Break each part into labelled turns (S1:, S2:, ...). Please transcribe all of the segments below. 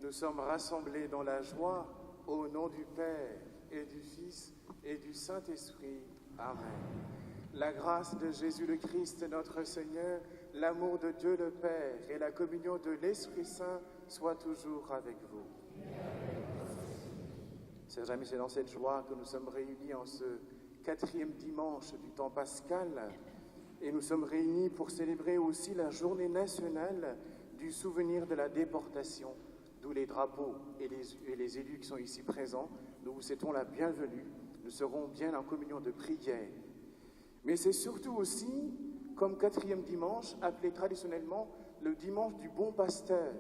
S1: Nous sommes rassemblés dans la joie au nom du Père et du Fils et du Saint-Esprit. Amen. La grâce de Jésus le Christ, notre Seigneur, l'amour de Dieu le Père et la communion de l'Esprit Saint soient toujours avec vous. Chers amis, c'est dans cette joie que nous sommes réunis en ce 4e dimanche du temps pascal et nous sommes réunis pour célébrer aussi la journée nationale du souvenir de la déportation, d'où les drapeaux et les élus qui sont ici présents, nous vous souhaitons la bienvenue. Nous serons bien en communion de prière. Mais c'est surtout aussi, comme 4e dimanche, appelé traditionnellement le dimanche du bon pasteur,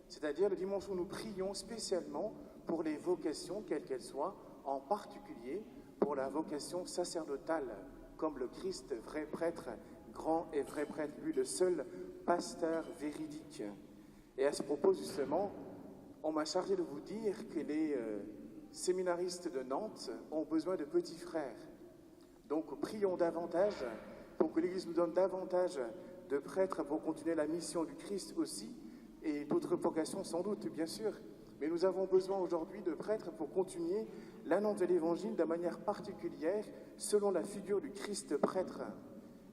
S1: c'est-à-dire le dimanche où nous prions spécialement pour les vocations, quelles qu'elles soient, en particulier pour la vocation sacerdotale, comme le Christ, vrai prêtre, grand et vrai prêtre, lui le seul pasteur véridique. Et à ce propos, justement, on m'a chargé de vous dire que les séminaristes de Nantes ont besoin de petits frères. Donc prions davantage pour que l'Église nous donne davantage de prêtres pour continuer la mission du Christ aussi, et d'autres vocations sans doute, bien sûr. Mais nous avons besoin aujourd'hui de prêtres pour continuer l'annonce de l'Évangile de manière particulière, selon la figure du Christ prêtre.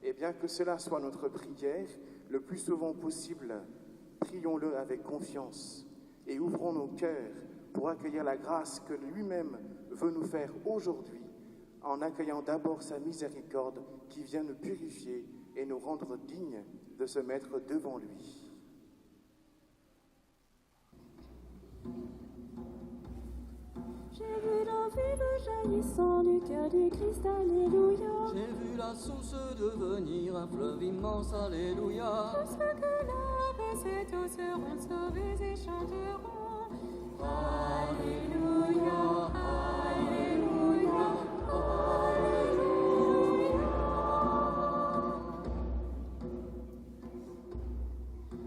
S1: Et bien que cela soit notre prière, le plus souvent possible, prions-le avec confiance et ouvrons nos cœurs pour accueillir la grâce que lui-même veut nous faire aujourd'hui, en accueillant d'abord sa miséricorde qui vient nous purifier et nous rendre dignes de se mettre devant lui.
S2: J'ai vu la vive jaillissant du cœur du Christ, alléluia.
S3: J'ai vu la source devenir un fleuve immense, alléluia.
S2: Tous ceux que l'heure et tous seront sauvés et chanteront. Alléluia, alléluia, alléluia.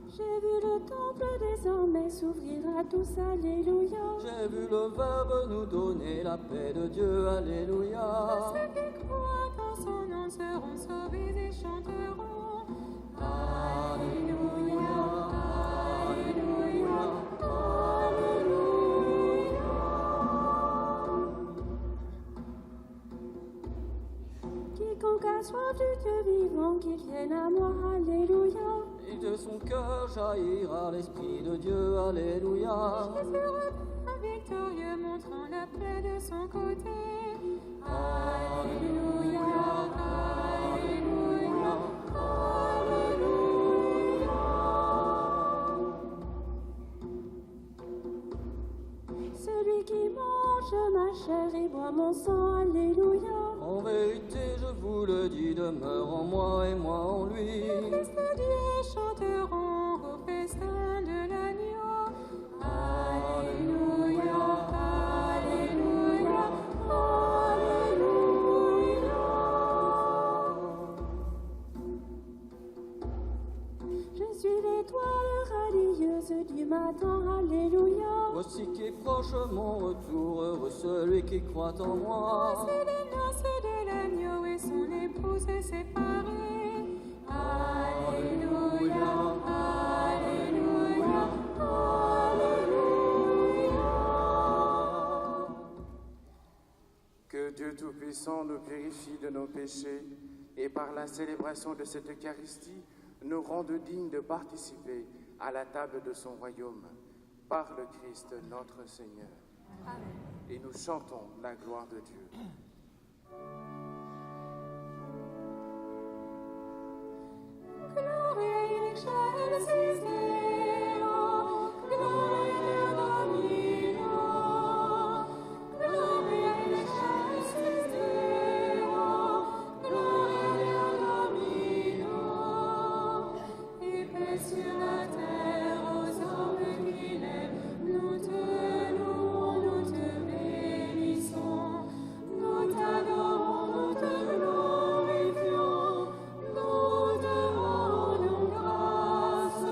S2: J'ai vu le temple désormais s'ouvrir à tous, alléluia.
S3: J'ai vu le Verbe nous donner la paix de Dieu, alléluia.
S2: Tous ceux qui croient en son nom seront sauvés et chanteront. Alléluia, alléluia, alléluia. Quiconque a soif du Dieu vivant, qu'il vienne à moi, alléluia.
S3: Et de son cœur jaillira l'Esprit de Dieu, alléluia.
S2: Jésus revint victorieux, montrant la paix de son côté. Alléluia, alléluia, alléluia. Celui qui mange ma chair et boit mon sang, alléluia.
S3: En vérité, je vous le dis, demeure en moi et moi en lui.
S2: Le Christ de Dieu chanteront au festin de l'agneau. Alléluia, alléluia, alléluia. Je suis l'étoile radieuse du matin, alléluia.
S3: Voici qui est proche mon retour, heureux celui qui croit en moi.
S2: Voici les noces de l'agneau et son épouse séparée. Alléluia, alléluia, alléluia.
S1: Que Dieu Tout-Puissant nous purifie de nos péchés et par la célébration de cette Eucharistie nous rende dignes de participer à la table de son royaume par le Christ notre Seigneur.
S2: Amen.
S1: Et nous chantons la gloire de Dieu.
S2: Gloria in excelsis Deo, Gloria Domino, Gloria in excelsis Deo, Gloria Domino, et paix sur la terre aux hommes qu'il aime. Nous te louons, nous te bénissons, nous t'adorons, nous te glorifions, nous demandons grâce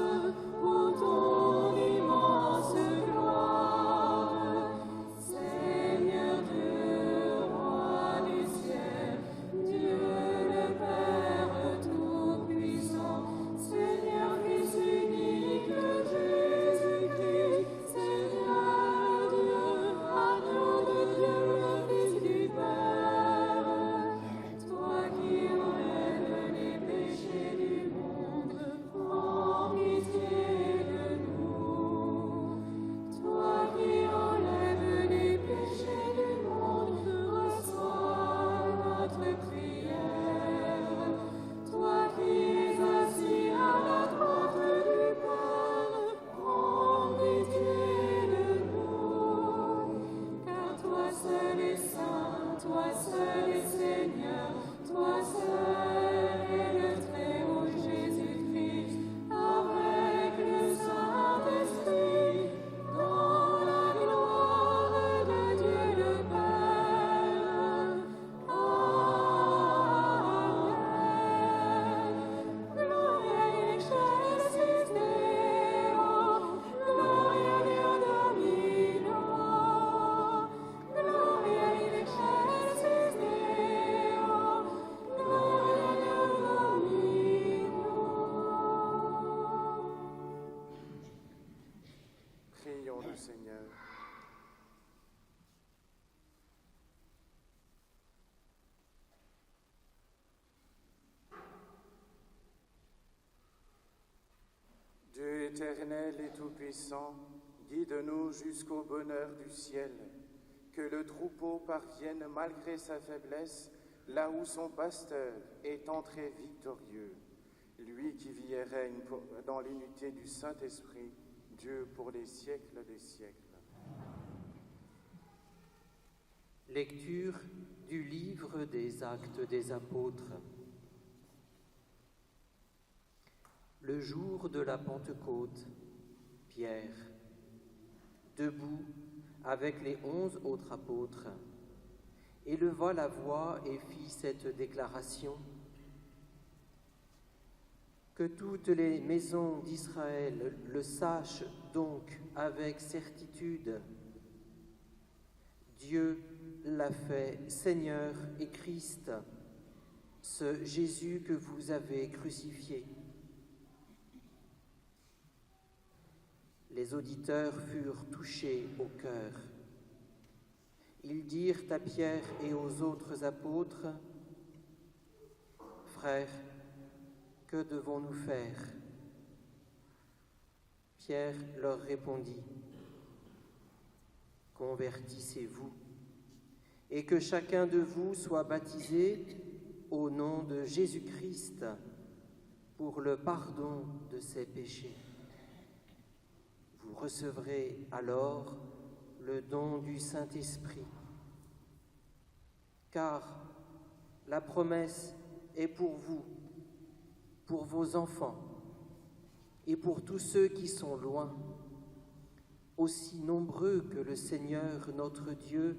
S1: Prions le Seigneur. Dieu éternel et tout-puissant, guide-nous jusqu'au bonheur du ciel, que le troupeau parvienne malgré sa faiblesse là où son pasteur est entré victorieux, lui qui vit et règne dans l'unité du Saint-Esprit, Dieu pour les siècles des siècles.
S4: Lecture du livre des Actes des Apôtres. Le jour de la Pentecôte, Pierre, debout avec les 11 autres apôtres, éleva la voix et fit cette déclaration: que toutes les maisons d'Israël le sachent donc avec certitude. Dieu l'a fait Seigneur et Christ, ce Jésus que vous avez crucifié. Les auditeurs furent touchés au cœur. Ils dirent à Pierre et aux autres apôtres: Frères, que devons-nous faire? Pierre leur répondit: Convertissez-vous, et que chacun de vous soit baptisé au nom de Jésus-Christ pour le pardon de ses péchés. Vous recevrez alors le don du Saint-Esprit, car la promesse est pour vous, pour vos enfants et pour tous ceux qui sont loin, aussi nombreux que le Seigneur notre Dieu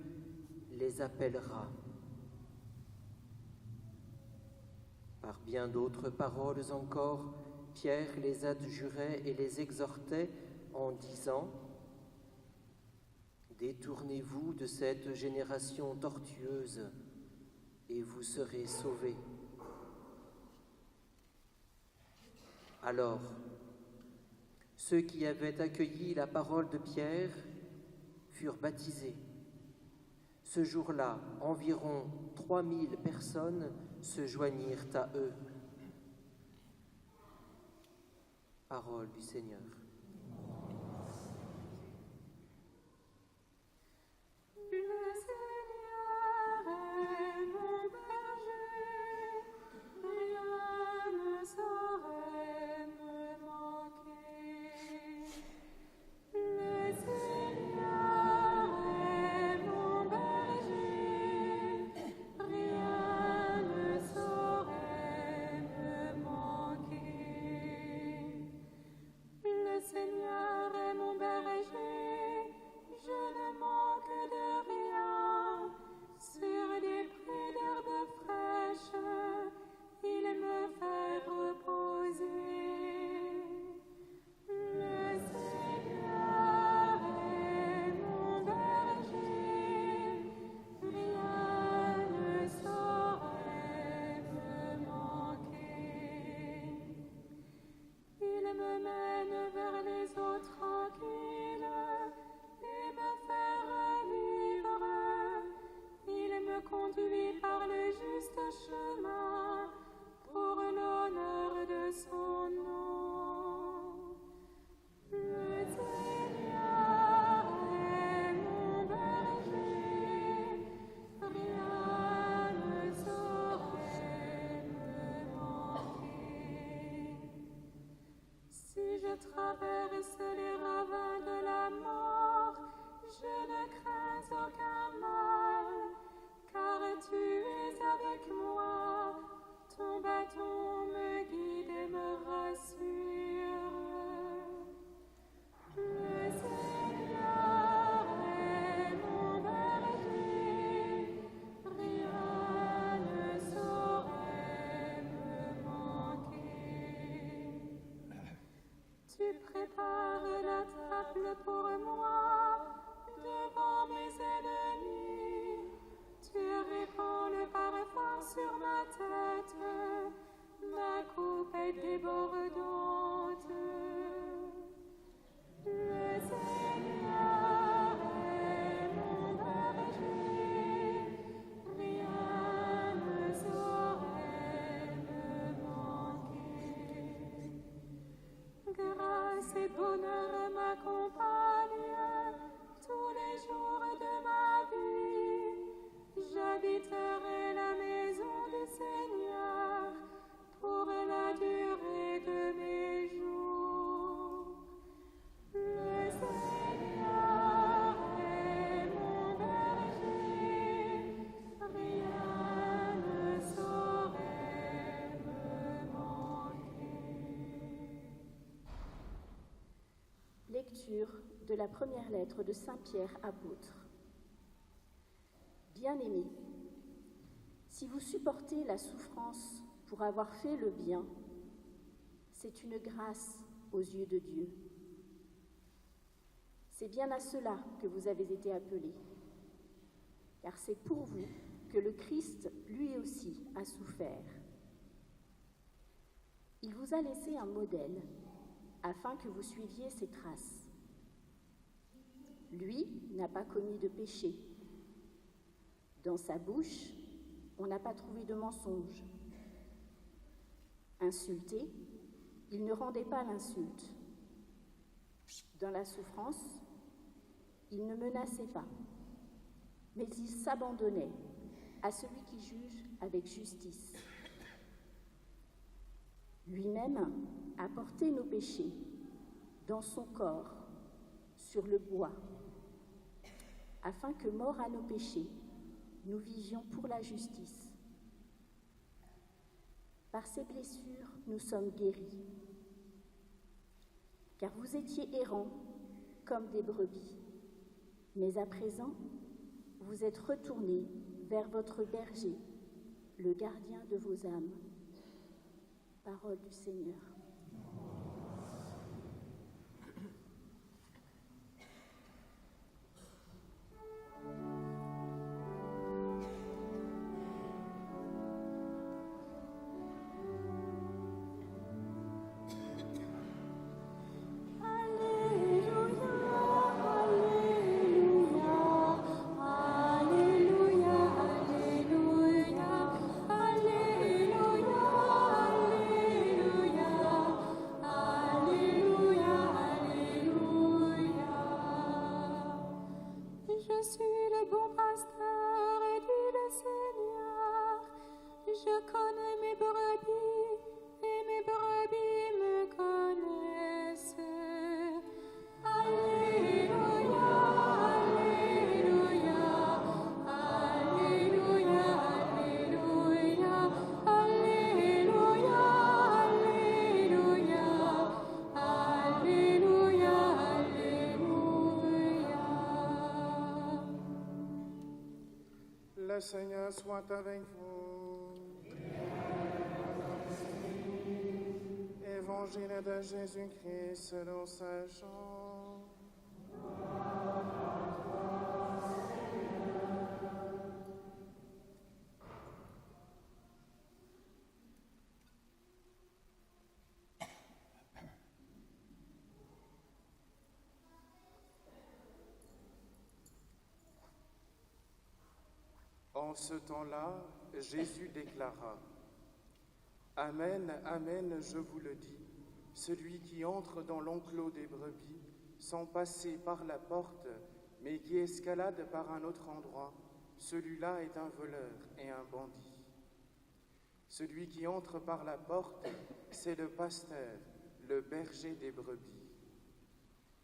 S4: les appellera. Par bien d'autres paroles encore, Pierre les adjurait et les exhortait en disant: Détournez-vous de cette génération tortueuse et vous serez sauvés. Alors, ceux qui avaient accueilli la parole de Pierre furent baptisés. Ce jour-là, environ 3000 personnes se joignirent à eux. Parole du Seigneur.
S2: Le
S5: de la première lettre de Saint Pierre apôtre. Bien-aimés, si vous supportez la souffrance pour avoir fait le bien, c'est une grâce aux yeux de Dieu. C'est bien à cela que vous avez été appelés, car c'est pour vous que le Christ, lui aussi, a souffert. Il vous a laissé un modèle afin que vous suiviez ses traces. Lui n'a pas commis de péché. Dans sa bouche, on n'a pas trouvé de mensonge. Insulté, il ne rendait pas l'insulte. Dans la souffrance, il ne menaçait pas, mais il s'abandonnait à celui qui juge avec justice. Lui-même a porté nos péchés dans son corps, sur le bois, afin que, morts à nos péchés, nous vivions pour la justice. Par ses blessures, nous sommes guéris, car vous étiez errants comme des brebis, mais à présent, vous êtes retournés vers votre berger, le gardien de vos âmes. Parole du Seigneur.
S2: Je suis le bon pasteur et dit le Seigneur. Je connais mes brebis et mes brebis me connaissent. Alléluia, Alléluia, Alléluia, Alléluia, Alléluia, Alléluia, Alléluia, Alléluia.
S1: Le Seigneur soit avec vous. Évangile de Jésus-Christ selon saint Jean. En ce temps-là, Jésus déclara : Amen, amen, je vous le dis, celui qui entre dans l'enclos des brebis, sans passer par la porte, mais qui escalade par un autre endroit, celui-là est un voleur et un bandit. Celui qui entre par la porte, c'est le pasteur, le berger des brebis.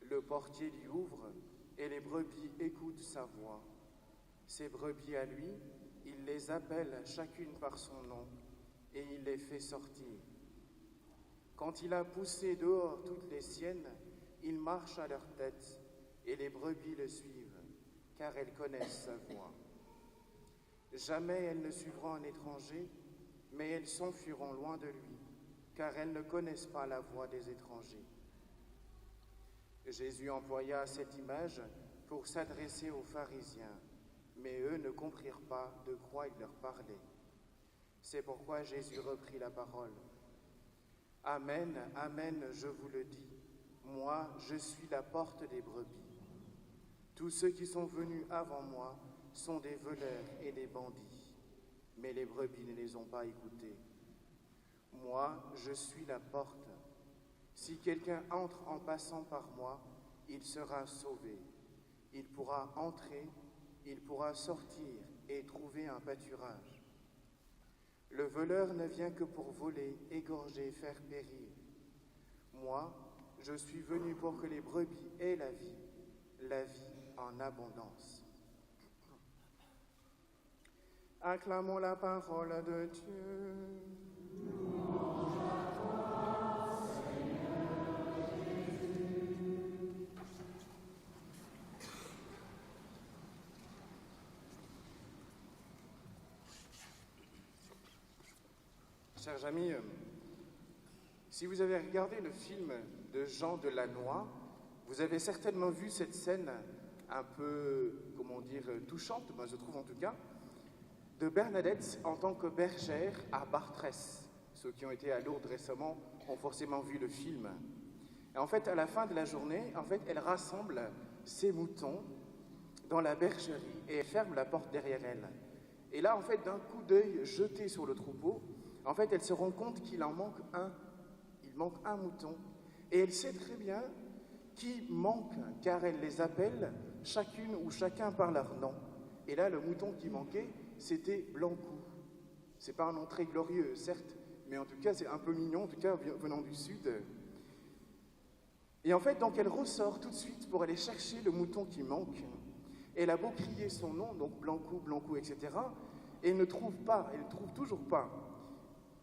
S1: Le portier lui ouvre et les brebis écoutent sa voix. Ses brebis à lui, il les appelle chacune par son nom et il les fait sortir. Quand il a poussé dehors toutes les siennes, il marche à leur tête et les brebis le suivent, car elles connaissent sa voix. Jamais elles ne suivront un étranger, mais elles s'enfuiront loin de lui, car elles ne connaissent pas la voix des étrangers. Jésus employa cette image pour s'adresser aux pharisiens, mais eux ne comprirent pas de quoi il leur parlait. C'est pourquoi Jésus reprit la parole. Amen, amen, je vous le dis, moi, je suis la porte des brebis. Tous ceux qui sont venus avant moi sont des voleurs et des bandits, mais les brebis ne les ont pas écoutés. Moi, je suis la porte. Si quelqu'un entre en passant par moi, il sera sauvé. Il pourra entrer, il pourra sortir et trouver un pâturage. Le voleur ne vient que pour voler, égorger, faire périr. Moi, je suis venu pour que les brebis aient la vie en abondance. Acclamons la parole de Dieu. Chers amis, si vous avez regardé le film de Jean Delannoy, vous avez certainement vu cette scène un peu, comment dire, touchante, moi je trouve en tout cas, de Bernadette en tant que bergère à Bartrès. Ceux qui ont été à Lourdes récemment ont forcément vu le film. Et en fait, à la fin de la journée, en fait, elle rassemble ses moutons dans la bergerie et elle ferme la porte derrière elle. Et là, en fait, d'un coup d'œil jeté sur le troupeau, en fait, elle se rend compte qu'il en manque un. Il manque un mouton. Et elle sait très bien qui manque, car elle les appelle chacune ou chacun par leur nom. Et là, le mouton qui manquait, c'était Blancou. C'est pas un nom très glorieux, certes, mais en tout cas, c'est un peu mignon, en tout cas, venant du sud. Et en fait, donc, elle ressort tout de suite pour aller chercher le mouton qui manque. Elle a beau crier son nom, donc Blancou, Blancou, etc., et elle ne trouve pas, elle ne trouve toujours pas.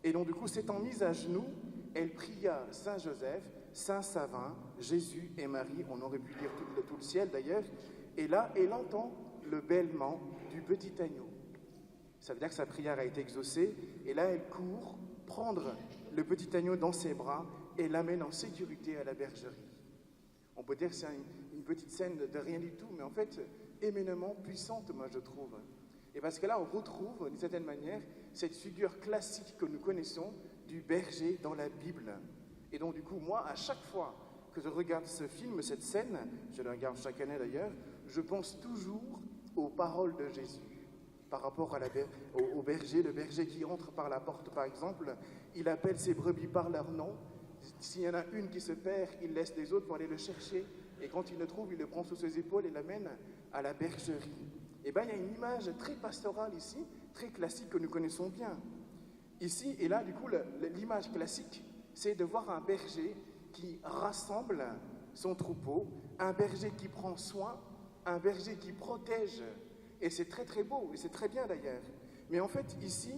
S1: Et donc, du coup, s'étant mise à genoux, elle pria Saint Joseph, Saint Savin, Jésus et Marie, on aurait pu dire tout le ciel d'ailleurs, et là, elle entend le bêlement du petit agneau. Ça veut dire que sa prière a été exaucée, et là, elle court prendre le petit agneau dans ses bras et l'amène en sécurité à la bergerie. On peut dire que c'est une petite scène de rien du tout, mais en fait, éminemment puissante, moi je trouve. Et parce que là, on retrouve, d'une certaine manière, cette figure classique que nous connaissons du berger dans la Bible. Et donc, du coup, moi, à chaque fois que je regarde ce film, cette scène, je le regarde chaque année d'ailleurs, je pense toujours aux paroles de Jésus par rapport au berger, le berger qui entre par la porte, par exemple, il appelle ses brebis par leur nom. S'il y en a une qui se perd, il laisse les autres pour aller le chercher. Et quand il le trouve, il le prend sous ses épaules et l'amène à la bergerie. Et bien, il y a une image très pastorale ici, très classique que nous connaissons bien. Ici, et là, du coup, l'image classique, c'est de voir un berger qui rassemble son troupeau, un berger qui prend soin, un berger qui protège. Et c'est très très beau, et c'est très bien d'ailleurs. Mais en fait, ici,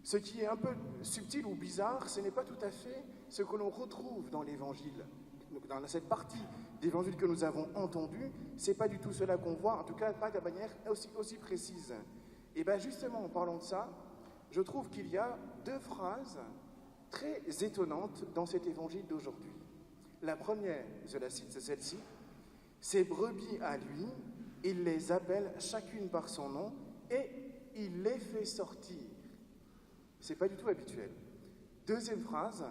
S1: ce qui est un peu subtil ou bizarre, ce n'est pas tout à fait ce que l'on retrouve dans l'Évangile. Dans cette partie d'Évangile que nous avons entendue, c'est pas du tout cela qu'on voit, en tout cas pas de manière aussi précise. Et bien justement, en parlant de ça, je trouve qu'il y a deux phrases très étonnantes dans cet Évangile d'aujourd'hui. La première, je la cite, c'est celle-ci. « Ses brebis à lui, il les appelle chacune par son nom et il les fait sortir. » C'est pas du tout habituel. Deuxième phrase,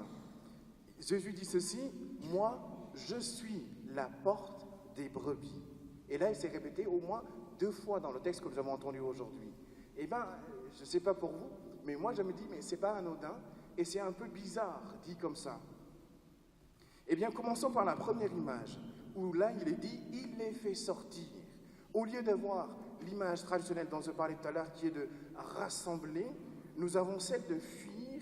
S1: Jésus dit ceci, « Moi, je suis la porte des brebis. » Et là, il s'est répété au moins 2 fois dans le texte que nous avons entendu aujourd'hui. Eh bien, je ne sais pas pour vous, mais moi, je me dis, mais c'est pas anodin et c'est un peu bizarre, dit comme ça. Eh bien, commençons par la première image, où là, il est dit, « Il les fait sortir. » Au lieu d'avoir l'image traditionnelle dont je parlais tout à l'heure, qui est de rassembler, nous avons celle de fuir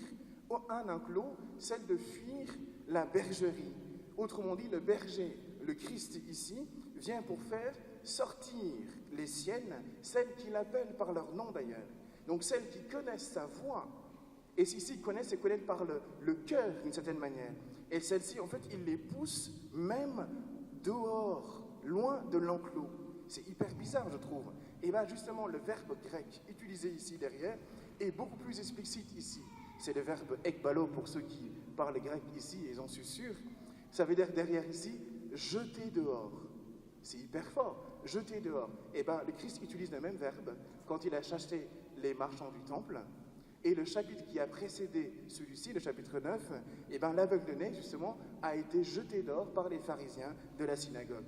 S1: un enclos, celle de fuir la bergerie. Autrement dit, le berger, le Christ ici, vient pour faire sortir les siennes, celles qui l'appellent par leur nom d'ailleurs. Donc celles qui connaissent sa voix. Et ici, connaissent et connaissent par le cœur d'une certaine manière. Et celles-ci, en fait, il les pousse même dehors, loin de l'enclos. C'est hyper bizarre, je trouve. Et bien justement, le verbe grec utilisé ici derrière est beaucoup plus explicite ici. C'est le verbe ekbalo pour ceux qui parlent grec ici et j'en suis sûr. Ça veut dire derrière ici, jeter dehors. C'est hyper fort, jeter dehors. Et bien le Christ utilise le même verbe quand il a chassé les marchands du temple. Et le chapitre qui a précédé celui-ci, le chapitre 9, et bien l'aveugle-né, justement, a été jeté dehors par les pharisiens de la synagogue.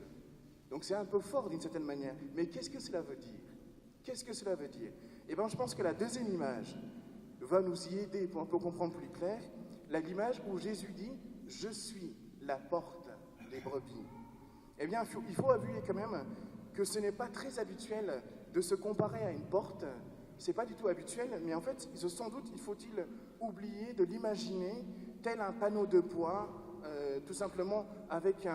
S1: Donc c'est un peu fort d'une certaine manière. Mais qu'est-ce que cela veut dire? Qu'est-ce que cela veut dire? Eh bien, je pense que la deuxième image va nous y aider pour un peu comprendre plus clair. L'image où Jésus dit « Je suis la porte des brebis ». Eh bien, il faut avouer quand même que ce n'est pas très habituel de se comparer à une porte. C'est pas du tout habituel, mais en fait, sans doute, il faut-il oublier de l'imaginer tel un panneau de bois, tout simplement avec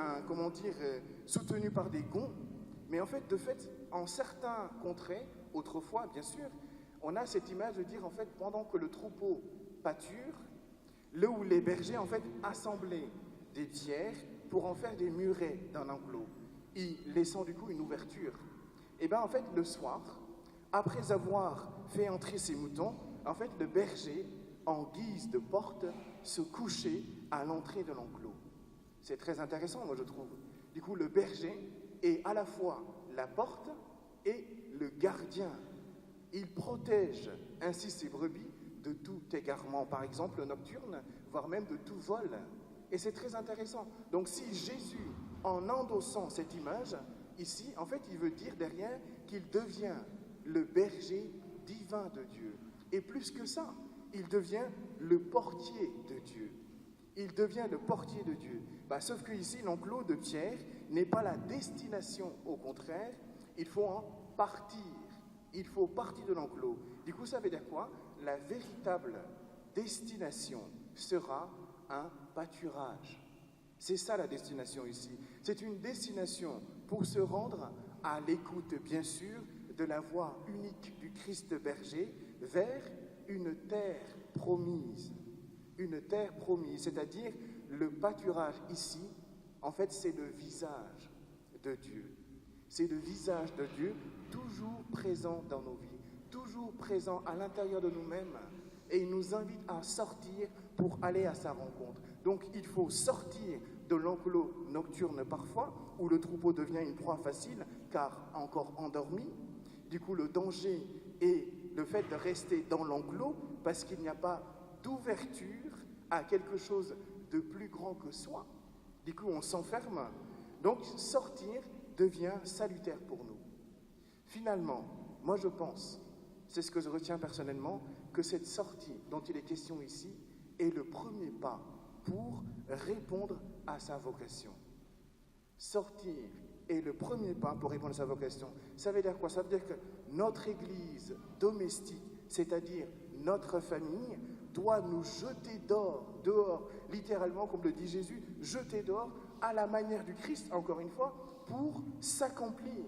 S1: soutenu par des gonds. Mais en fait, en certains contrées, autrefois, bien sûr, on a cette image de dire, en fait, pendant que le troupeau pâture, là où les bergers, en fait, assemblaient des pierres pour en faire des murets d'un enclos, y laissant du coup une ouverture. Et bien, en fait, le soir, après avoir fait entrer ses moutons, en fait, le berger, lui, en guise de porte, se coucher à l'entrée de l'enclos. C'est très intéressant, moi je trouve. Du coup, le berger est à la fois la porte et le gardien. Il protège ainsi ses brebis de tout égarement, par exemple nocturne, voire même de tout vol. Et c'est très intéressant. Donc si Jésus, en endossant cette image, ici, en fait, il veut dire derrière qu'il devient le berger divin de Dieu. Et plus que ça, il devient le portier de Dieu. Il devient le portier de Dieu. Sauf que ici, l'enclos de Pierre n'est pas la destination. Au contraire, il faut en partir. Il faut partir de l'enclos. Du coup, ça veut dire quoi? La véritable destination sera un pâturage. C'est ça la destination ici. C'est une destination pour se rendre à l'écoute, bien sûr, de la voix unique du Christ berger vers une terre promise. Une terre promise, c'est-à-dire le pâturage ici, en fait, c'est le visage de Dieu. C'est le visage de Dieu toujours présent dans nos vies, toujours présent à l'intérieur de nous-mêmes. Et il nous invite à sortir pour aller à sa rencontre. Donc il faut sortir de l'enclos nocturne parfois, où le troupeau devient une proie facile, car encore endormi. Du coup, le danger est le fait de rester dans l'enclos, parce qu'il n'y a pas d'ouverture à quelque chose de plus grand que soi. Du coup, on s'enferme. Donc sortir devient salutaire pour nous. Finalement, moi je pense, c'est ce que je retiens personnellement, que cette sortie dont il est question ici est le premier pas pour répondre à sa vocation. Sortir est le premier pas pour répondre à sa vocation. Ça veut dire quoi? Ça veut dire que notre Église domestique, c'est-à-dire notre famille, doit nous jeter dehors, littéralement, comme le dit Jésus, jeter dehors à la manière du Christ, encore une fois, pour s'accomplir.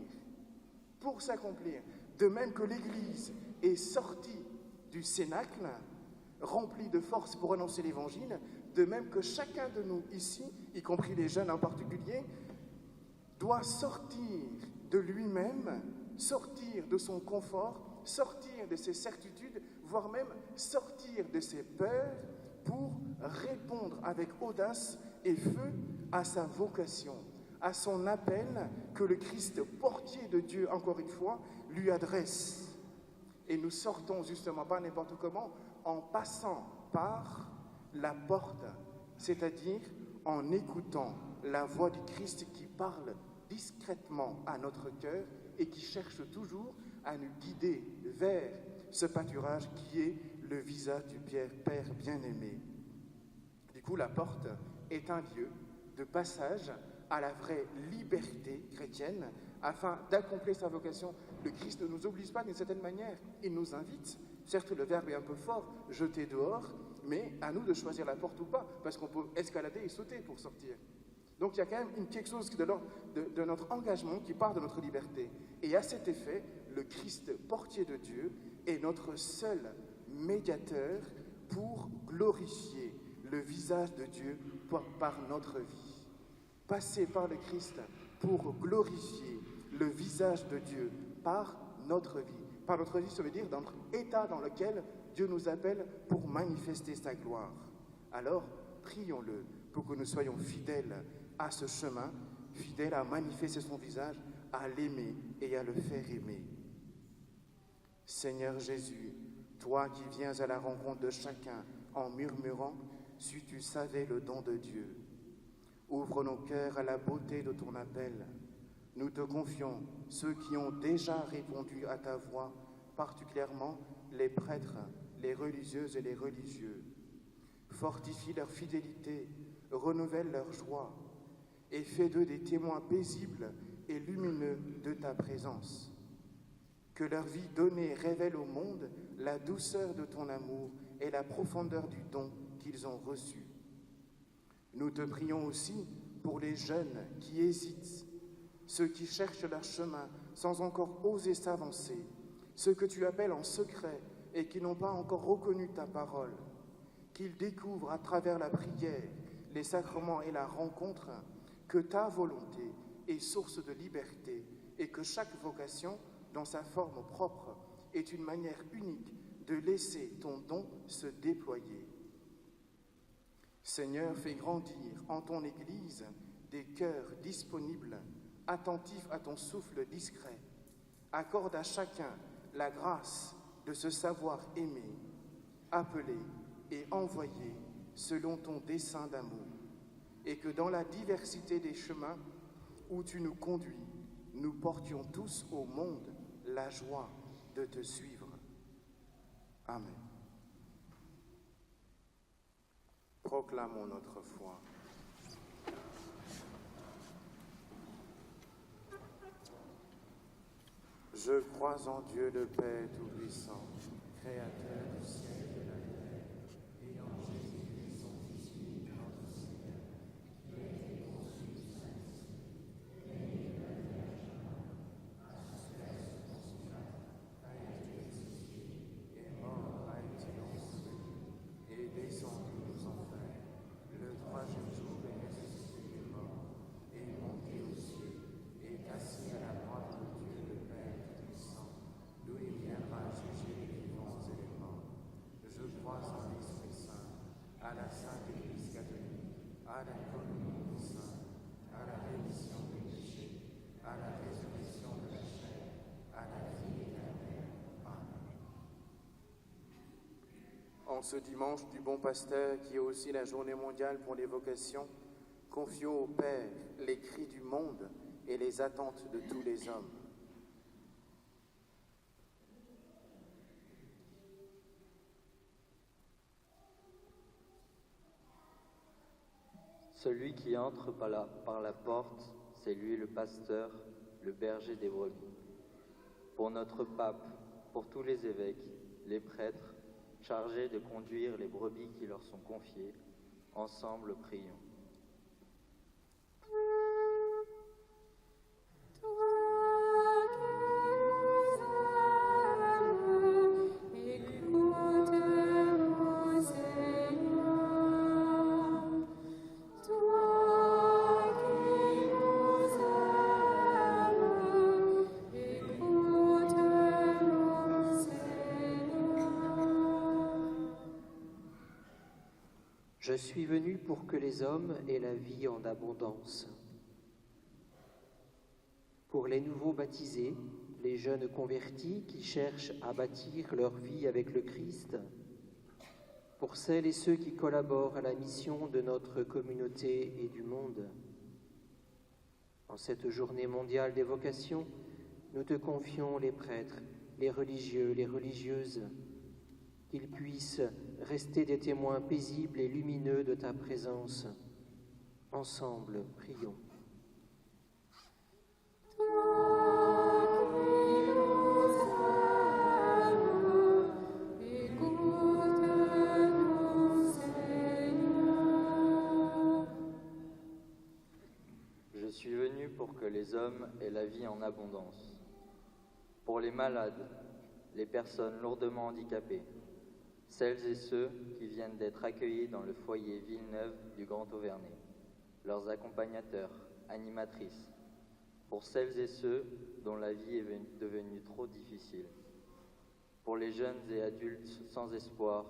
S1: Pour s'accomplir. De même que l'Église est sortie du cénacle, remplie de force pour annoncer l'Évangile, de même que chacun de nous ici, y compris les jeunes en particulier, doit sortir de lui-même, sortir de son confort, sortir de ses certitudes, voire même sortir de ses peurs pour répondre avec audace et feu à sa vocation, à son appel que le Christ, portier de Dieu, encore une fois, lui adresse. Et nous sortons justement pas n'importe comment, en passant par la porte, c'est-à-dire en écoutant la voix du Christ qui parle discrètement à notre cœur et qui cherche toujours à nous guider vers ce pâturage qui est le visage du Père bien-aimé. Du coup, la porte est un lieu de passage à la vraie liberté chrétienne afin d'accomplir sa vocation. Le Christ ne nous oblige pas d'une certaine manière, il nous invite. Certes, le verbe est un peu fort, jeter dehors, mais à nous de choisir la porte ou pas, parce qu'on peut escalader et sauter pour sortir. Donc il y a quand même quelque chose de notre engagement qui part de notre liberté. Et à cet effet, le Christ, portier de Dieu, est notre seul médiateur pour glorifier le visage de Dieu par notre vie. Passer par le Christ pour glorifier le visage de Dieu par notre vie. Par notre vie, ça veut dire dans notre état dans lequel Dieu nous appelle pour manifester sa gloire. Alors, prions-le pour que nous soyons fidèles à ce chemin, fidèles à manifester son visage, à l'aimer et à le faire aimer. Seigneur Jésus, toi qui viens à la rencontre de chacun en murmurant, si tu savais le don de Dieu, ouvre nos cœurs à la beauté de ton appel. Nous te confions ceux qui ont déjà répondu à ta voix, particulièrement les prêtres, les religieuses et les religieux. Fortifie leur fidélité, renouvelle leur joie et fais d'eux des témoins paisibles et lumineux de ta présence. Que leur vie donnée révèle au monde la douceur de ton amour et la profondeur du don qu'ils ont reçu. Nous te prions aussi pour les jeunes qui hésitent, ceux qui cherchent leur chemin sans encore oser s'avancer, ceux que tu appelles en secret et qui n'ont pas encore reconnu ta parole, qu'ils découvrent à travers la prière, les sacrements et la rencontre que ta volonté est source de liberté et que chaque vocation, dans sa forme propre, est une manière unique de laisser ton don se déployer. Seigneur, fais grandir en ton Église des cœurs disponibles, attentifs à ton souffle discret. Accorde à chacun la grâce de se savoir aimer, appelé et envoyé selon ton dessein d'amour, et que dans la diversité des chemins où tu nous conduis, nous portions tous au monde la joie de te suivre. Amen. Proclamons notre foi. Je crois en Dieu le Père Tout-Puissant, Créateur du ciel et de la terre, et en Jésus-Christ, son Fils unique, notre Seigneur, qui a été conçu du Saint-Esprit, né de la Vierge Marie, a souffert sous Ponce Pilate, a été crucifié, est mort, a été enseveli, et descendu aux enfers. Le troisième jour est ressuscité des morts, et est monté aux cieux, et est assis à la droite de Dieu le Père Tout-Puissant, d'où il viendra juger les vivants et les morts. Je crois en l'Esprit Saint, à la Sainte Église catholique, à la communion des saints, à la rémission des péchés, à la résurrection de la chair, à la vie éternelle. Amen. En ce dimanche du Bon Pasteur, qui est aussi la journée mondiale pour les vocations, confions au Père les cris du monde et les attentes de tous les hommes.
S3: Celui qui entre par la porte, c'est lui le pasteur, le berger des brebis. Pour notre pape, pour tous les évêques, les prêtres, chargés de conduire les brebis qui leur sont confiées, ensemble prions.
S4: Je suis venu pour que les hommes aient la vie en abondance. Pour les nouveaux baptisés, les jeunes convertis qui cherchent à bâtir leur vie avec le Christ, pour celles et ceux qui collaborent à la mission de notre communauté et du monde. En cette journée mondiale des vocations, nous te confions les prêtres, les religieux, les religieuses, qu'ils puissent rester des témoins paisibles et lumineux de ta présence. Ensemble, prions.
S3: Je suis venu pour que les hommes aient la vie en abondance. Pour les malades, les personnes lourdement handicapées, celles et ceux qui viennent d'être accueillis dans le foyer Villeneuve du Grand Auvernais, leurs accompagnateurs, animatrices, pour celles et ceux dont la vie est devenue trop difficile, pour les jeunes et adultes sans espoir,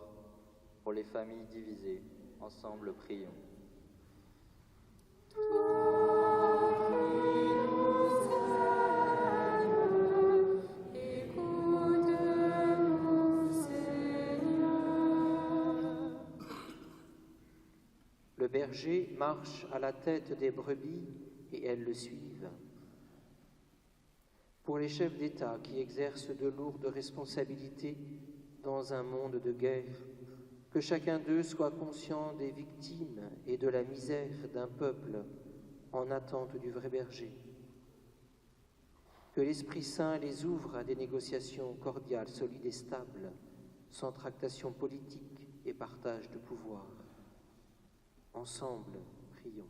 S3: pour les familles divisées, ensemble prions.
S4: Le berger marche à la tête des brebis et elles le suivent. Pour les chefs d'État qui exercent de lourdes responsabilités dans un monde de guerre, que chacun d'eux soit conscient des victimes et de la misère d'un peuple en attente du vrai berger. Que l'Esprit Saint les ouvre à des négociations cordiales, solides et stables, sans tractation politique et partage de pouvoir. Ensemble, prions.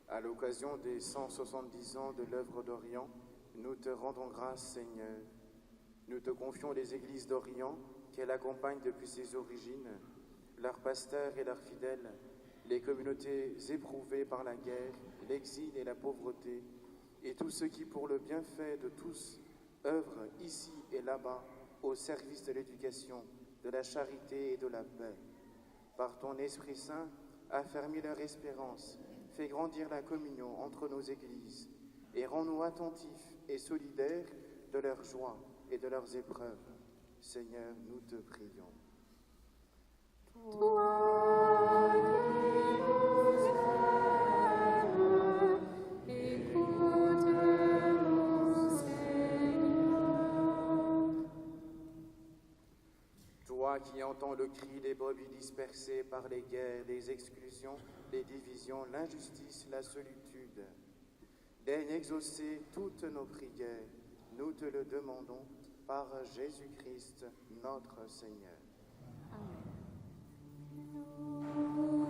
S1: À l'occasion des 170 ans de l'œuvre d'Orient, nous te rendons grâce, Seigneur. Nous te confions les églises d'Orient qu'elle accompagne depuis ses origines, leurs pasteurs et leurs fidèles, les communautés éprouvées par la guerre, l'exil et la pauvreté, et tous ceux qui, pour le bienfait de tous, œuvrent ici et là-bas au service de l'éducation, de la charité et de la paix. Par ton Esprit Saint, affermis leur espérance, fais grandir la communion entre nos églises, et rends-nous attentifs et solidaires de leurs joies et de leurs épreuves. Seigneur, nous te prions.
S2: Toi qui nous aimes, écoute-nous, Seigneur.
S1: Toi qui entends le cri des brebis dispersées par les guerres, les exclusions, les divisions, l'injustice, la solitude, daigne exaucer toutes nos prières. Nous te le demandons par Jésus-Christ, notre Seigneur.
S2: Nous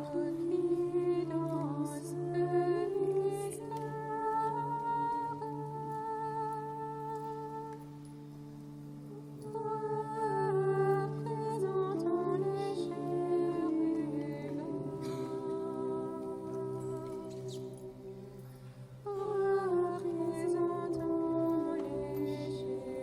S2: qui dans ce mystère, toi présentant les chérubins, toi présentant les chérubins.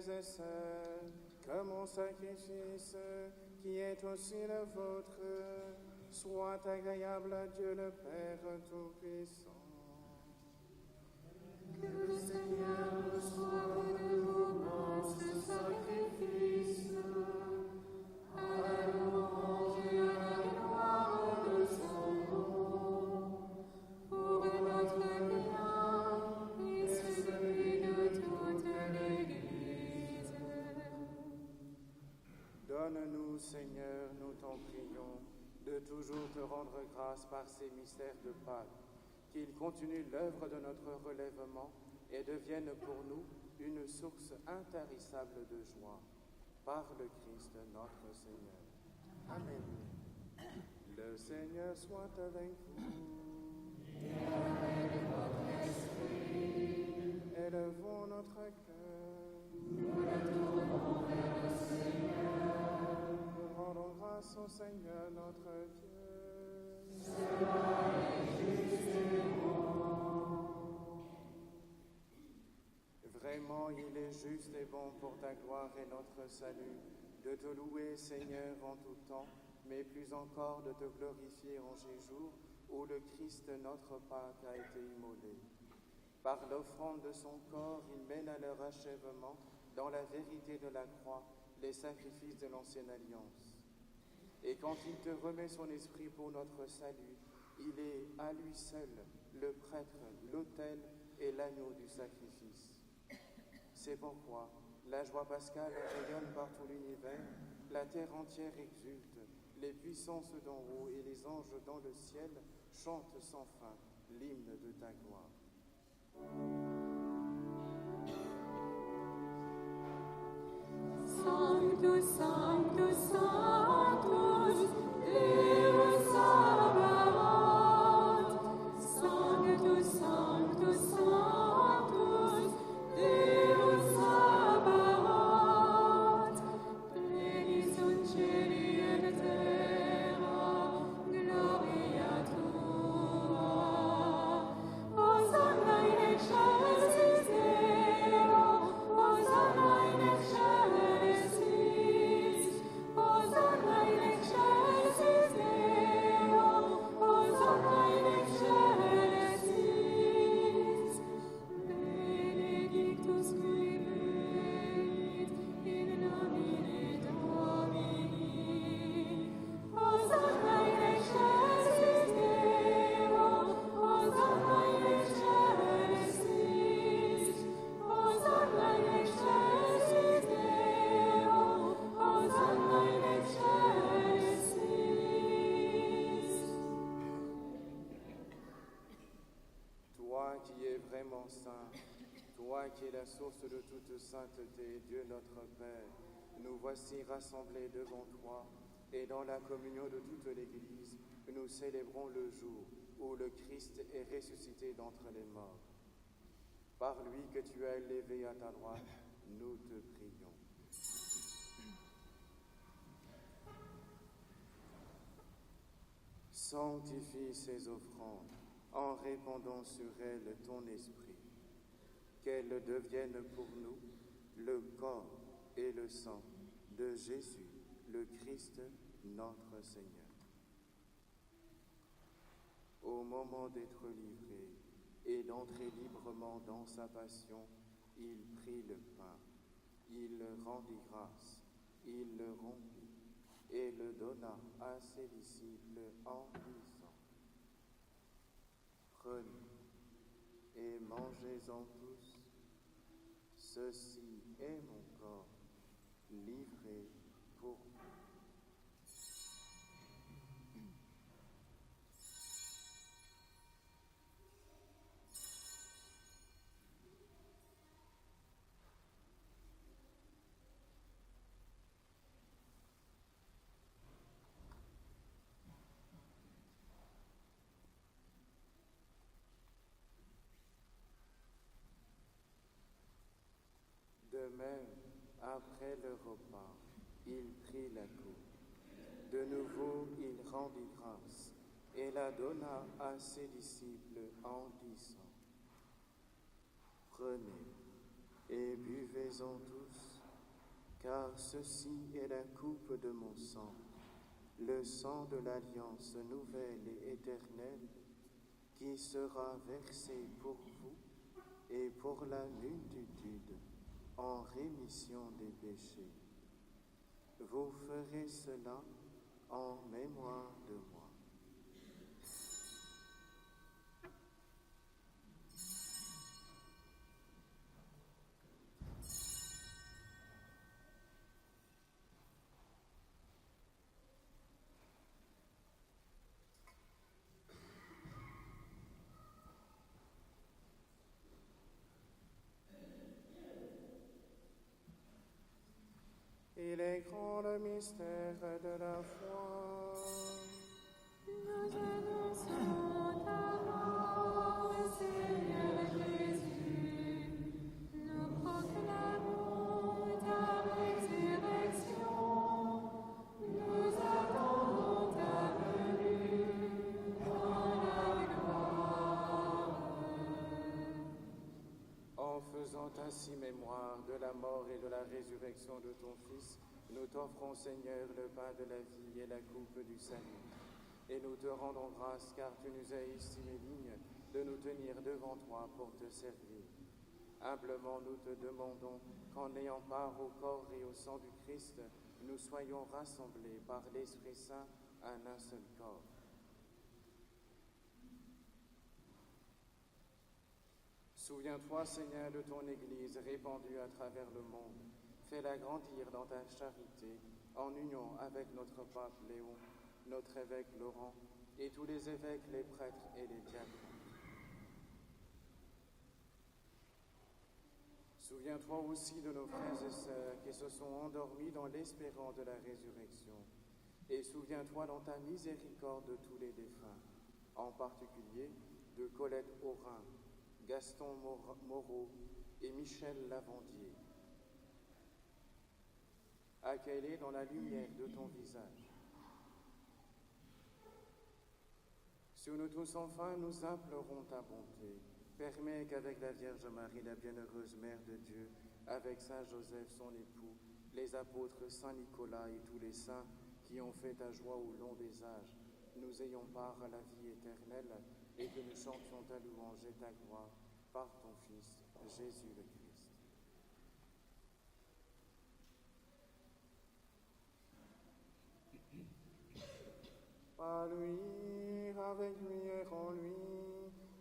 S1: frères et sœurs, que mon sacrifice, qui est aussi le vôtre, soit agréable à Dieu le Père Tout-Puissant.
S2: Que le Seigneur reçoive de vous ce sacrifice, à la louange et à la gloire de son nom, pour notre bien et celui de toute l'Église.
S1: Donne-nous, Seigneur, nous t'en prions, de toujours te rendre grâce par ces mystères de Pâques, qu'ils continuent l'œuvre de notre relèvement et deviennent pour nous une source intarissable de joie. Par le Christ notre Seigneur. Amen. Le Seigneur soit avec vous.
S2: Et avec votre esprit,
S1: Élevons notre cœur.
S2: nous le tournons vers le Seigneur.
S1: Rendons grâce au Seigneur notre Dieu.
S2: Cela est juste et bon.
S1: Vraiment, il est juste et bon pour ta gloire et notre salut, de te louer, Seigneur, en tout temps, mais plus encore de te glorifier en ces jours où le Christ, notre Pâque, a été immolé. Par l'offrande de son corps, il mène à leur achèvement, dans la vérité de la croix, les sacrifices de l'ancienne alliance. Et quand il te remet son esprit pour notre salut, il est à lui seul le prêtre, l'autel et l'agneau du sacrifice. C'est pourquoi la joie pascale rayonne par tout l'univers, la terre entière exulte, les puissances d'en haut et les anges dans le ciel chantent sans fin l'hymne de ta gloire.
S2: Sanctus, Sanctus, Sanctus, Deus Sabaoth. Sanctus, Sanctus, Sanctus, Deus Sabaoth. Pleni sunt cieli et terra, gloria tua. Hosanna in excelsis Deo, Hosanna in excelsis, Hosanna in excelsis Deo, Hosanna in excelsis. Benedictus qui venit in nomine Domini. Hosanna in excelsis Deo, Hosanna in excelsis, Hosanna in excelsis Deo, Hosanna in excelsis.
S1: Toi qui es vraiment saint, toi qui es la source de toute sainteté, Dieu notre Père, nous voici rassemblés devant toi et dans la communion de toute l'Église, nous célébrons le jour où le Christ est ressuscité d'entre les morts. Par lui que tu as élevé à ta droite, nous te prions. Sanctifie ces offrandes en répandant sur elles ton esprit, qu'elles deviennent pour nous le corps et le sang de Jésus, le Christ, notre Seigneur. Au moment d'être livré et d'entrer librement dans sa passion, il prit le pain, il rendit grâce, il le rompit et le donna à ses disciples en disant: Prenez et mangez-en tous, ceci est mon corps livré pour vous. De même, après le repas, il prit la coupe. De nouveau, il rendit grâce et la donna à ses disciples en disant: Prenez et buvez-en tous, car ceci est la coupe de mon sang, le sang de l'alliance nouvelle et éternelle, qui sera versé pour vous et pour la multitude en rémission des péchés. Vous ferez cela en mémoire de moi. Il est grand le mystère de la foi.
S2: Nous annonçons ta mort, Seigneur Jésus. Nous proclamons ta résurrection. Nous attendons ta venue dans la gloire.
S1: En faisant ainsi mémoire de la mort et de la résurrection de ton Fils, nous t'offrons, Seigneur, le pain de la vie et la coupe du salut. Et nous te rendons grâce, car tu nous as estimés dignes de nous tenir devant toi pour te servir. Humblement, nous te demandons qu'en ayant part au corps et au sang du Christ, nous soyons rassemblés par l'Esprit Saint en un seul corps. Souviens-toi, Seigneur, de ton Église répandue à travers le monde. Fais-la grandir dans ta charité, en union avec notre pape Léon, notre évêque Laurent, et tous les évêques, les prêtres et les diacres. Souviens-toi aussi de nos frères et sœurs qui se sont endormis dans l'espérance de la résurrection. Et souviens-toi dans ta miséricorde de tous les défunts, en particulier de Colette Aurin, Gaston Moreau et Michel Lavandier. Accueille-les dans la lumière de ton visage. Sur nous tous enfin, nous implorons ta bonté. Permets qu'avec la Vierge Marie, la bienheureuse Mère de Dieu, avec Saint Joseph, son époux, les apôtres Saint Nicolas et tous les saints qui ont fait ta joie au long des âges, nous ayons part à la vie éternelle et que nous chantions ta louange et ta gloire par ton Fils, Jésus le Christ. Par lui, avec lui et en lui,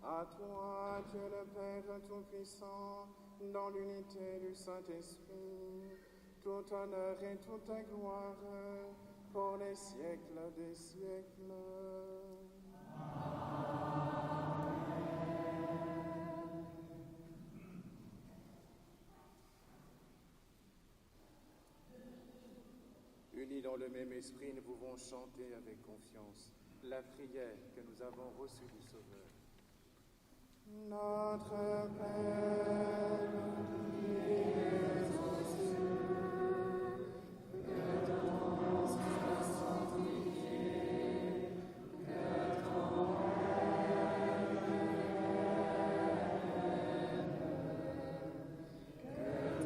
S1: à toi, Dieu le Père Tout-Puissant, dans l'unité du Saint-Esprit, tout honneur et toute gloire pour les siècles des siècles. Unis dans le même esprit, nous pouvons chanter avec confiance la prière que nous avons reçue du Sauveur. Notre Père, qui es aux cieux, que ton nom soit sanctifié, que ton règne vienne, que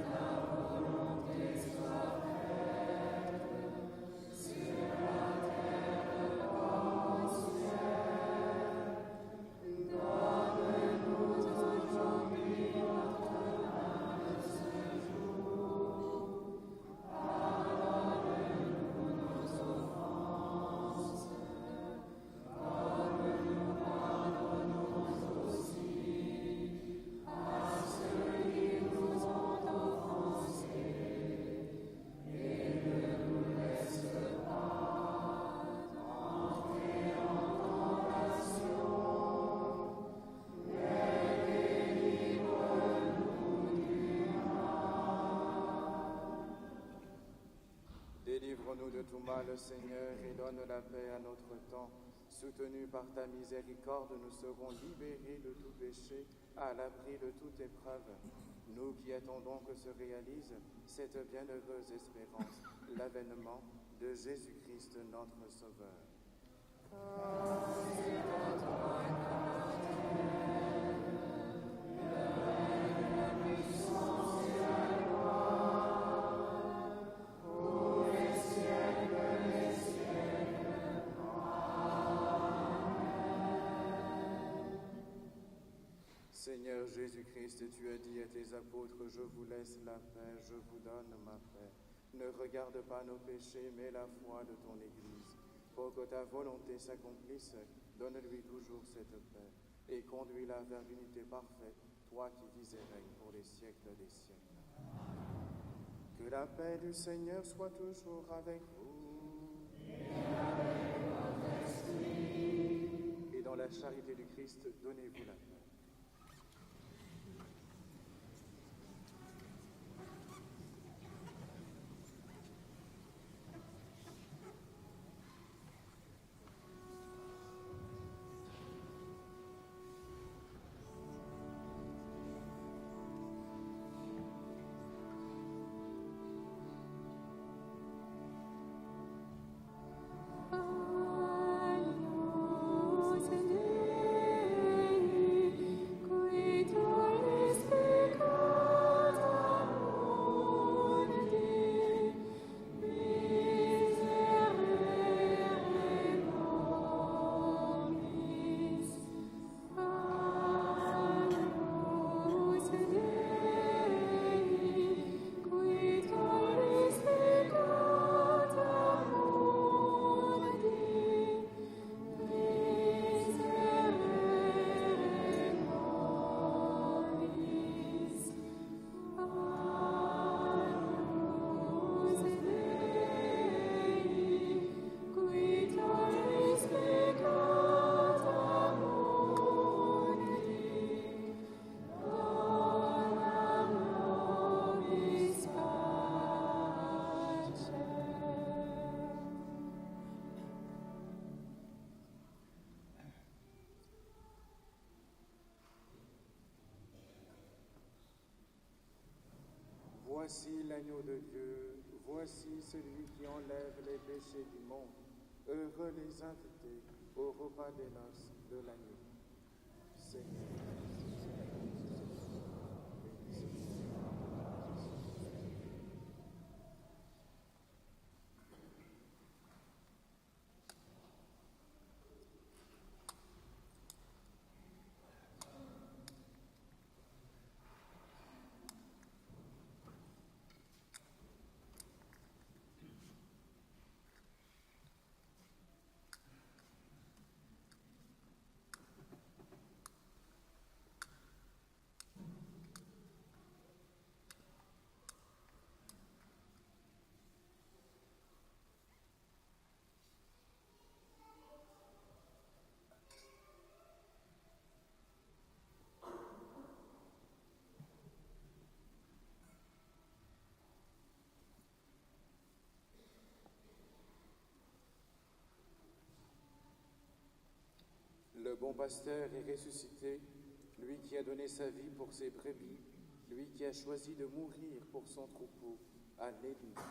S1: ta volonté soit faite sur la terre comme au ciel. Donne-nous aujourd'hui notre pain de ce jour. Pardonne-nous nos offenses, comme nous pardonnons aussi à ceux qui nous ont offensés. Et ne nous laisse pas entrer en tentation, mais délivre-nous du mal. Délivre-nous de tout mal, Seigneur, et donne la paix à notre temps. Soutenus par ta miséricorde, nous serons libérés de tout péché, à l'abri de toute épreuve. Nous qui attendons que se réalise cette bienheureuse espérance, l'avènement de Jésus-Christ notre Sauveur. Car c'est à toi qu'appartiennent le règne, la puissance et la gloire Seigneur Jésus-Christ, tu as dit à tes apôtres, je vous laisse la paix, je vous donne ma paix. Ne regarde pas nos péchés, mais la foi de ton Église. Pour que ta volonté s'accomplisse, donne-lui toujours cette paix et conduis-la vers l'unité parfaite, toi qui vis et règnes pour les siècles des siècles. Que la paix du Seigneur soit toujours avec vous. Et dans la charité du Christ, donnez-vous la paix. Voici l'agneau de Dieu, voici celui qui enlève les péchés du monde. Heureux les invités au repas des noces de l'agneau. Seigneur. Le bon pasteur est ressuscité, lui qui a donné sa vie pour ses brebis, lui qui a choisi de mourir pour son troupeau. Alléluia.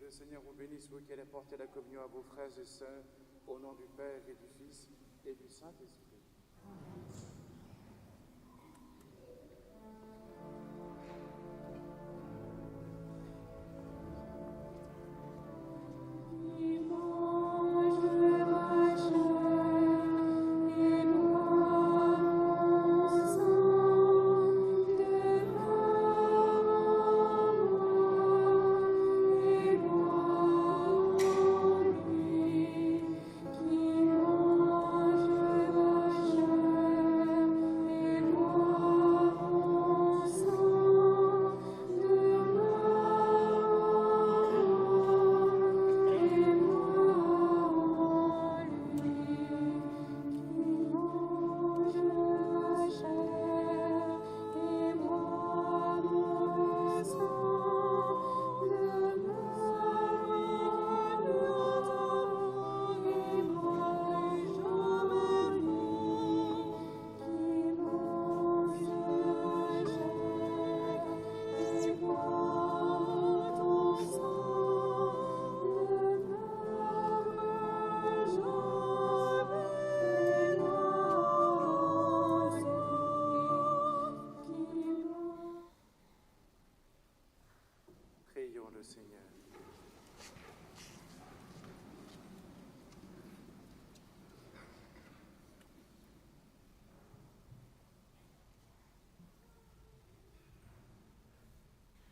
S1: le Seigneur vous bénisse, vous qui allez porter la communion à vos frères et sœurs, au nom du Père et du Fils et du Saint-Esprit. Prions le Seigneur.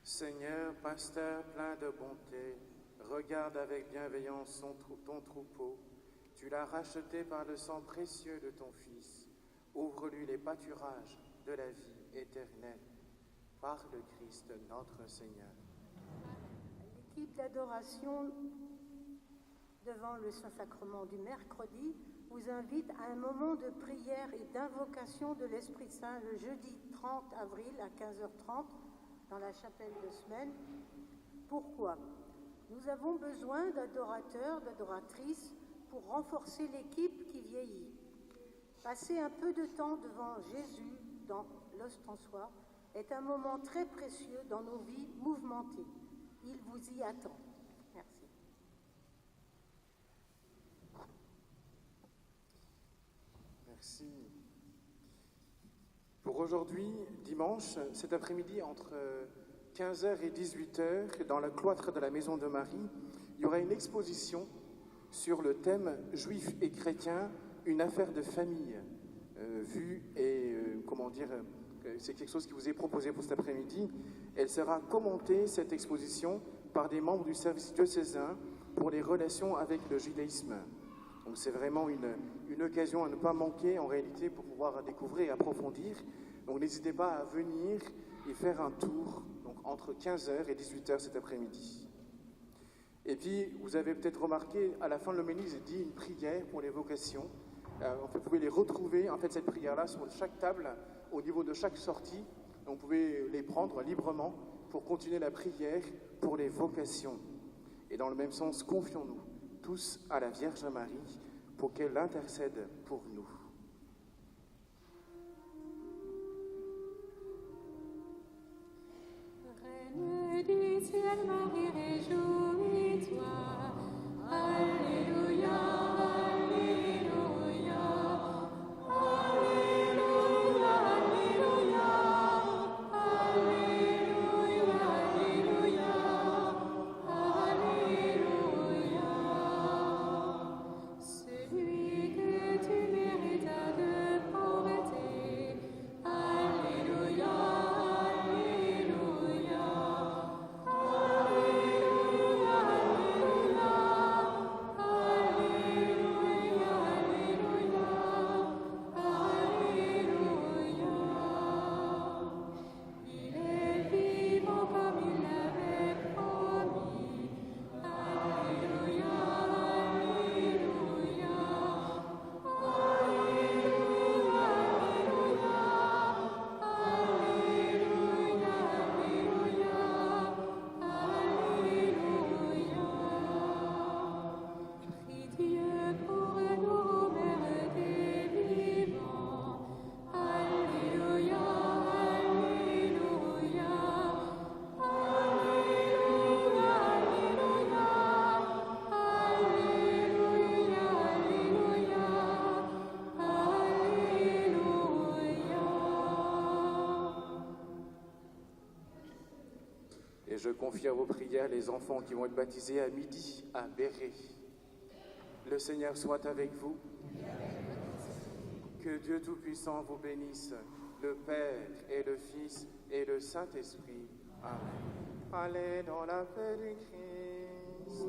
S1: Seigneur, pasteur plein de bonté, regarde avec bienveillance ton troupeau. Tu l'as racheté par le sang précieux de ton Fils. Ouvre-lui les pâturages de la vie éternelle. Par le Christ notre Seigneur.
S6: L'équipe d'adoration devant le Saint-Sacrement du mercredi vous invite à un moment de prière et d'invocation de l'Esprit Saint le jeudi 30 avril à 15h30 dans la chapelle de Semaine. Pourquoi ? Nous avons besoin d'adorateurs, d'adoratrices pour renforcer l'équipe qui vieillit. Passer un peu de temps devant Jésus dans l'ostensoir est un moment très précieux dans nos vies mouvementées. Il vous y attend. Merci.
S1: Merci. Pour aujourd'hui, dimanche, cet après-midi, entre 15h et 18h, dans le cloître de la Maison de Marie, il y aura une exposition sur le thème « Juifs et chrétiens, une affaire de famille ». C'est quelque chose qui vous est proposé pour cet après-midi. Elle sera commentée, cette exposition, par des membres du service diocésain pour les relations avec le judaïsme. Donc c'est vraiment une occasion à ne pas manquer en réalité pour pouvoir découvrir et approfondir. Donc n'hésitez pas à venir et faire un tour donc, entre 15h et 18h cet après-midi. Et puis, vous avez peut-être remarqué, à la fin de l'homélie, j'ai dit une prière pour les vocations. Vous pouvez les retrouver, en fait, cette prière-là, sur chaque table, au niveau de chaque sortie. Donc, vous pouvez les prendre librement pour continuer la prière pour les vocations. Et dans le même sens, confions-nous tous à la Vierge Marie pour qu'elle intercède pour nous.
S2: Reine du ciel, Marie, réjouis-toi. Alléluia, Alléluia, Alléluia, Alléluia, Alléluia, Alléluia, Alléluia. Celui que tu mérites de pauvreté. Alléluia, Alléluia, Alléluia.
S1: confie à vos prières les enfants qui vont être baptisés à midi à Béret. Le Seigneur soit avec vous. Que Dieu Tout-Puissant vous bénisse, le Père et le Fils et le Saint-Esprit. Amen. Allez dans la paix du Christ.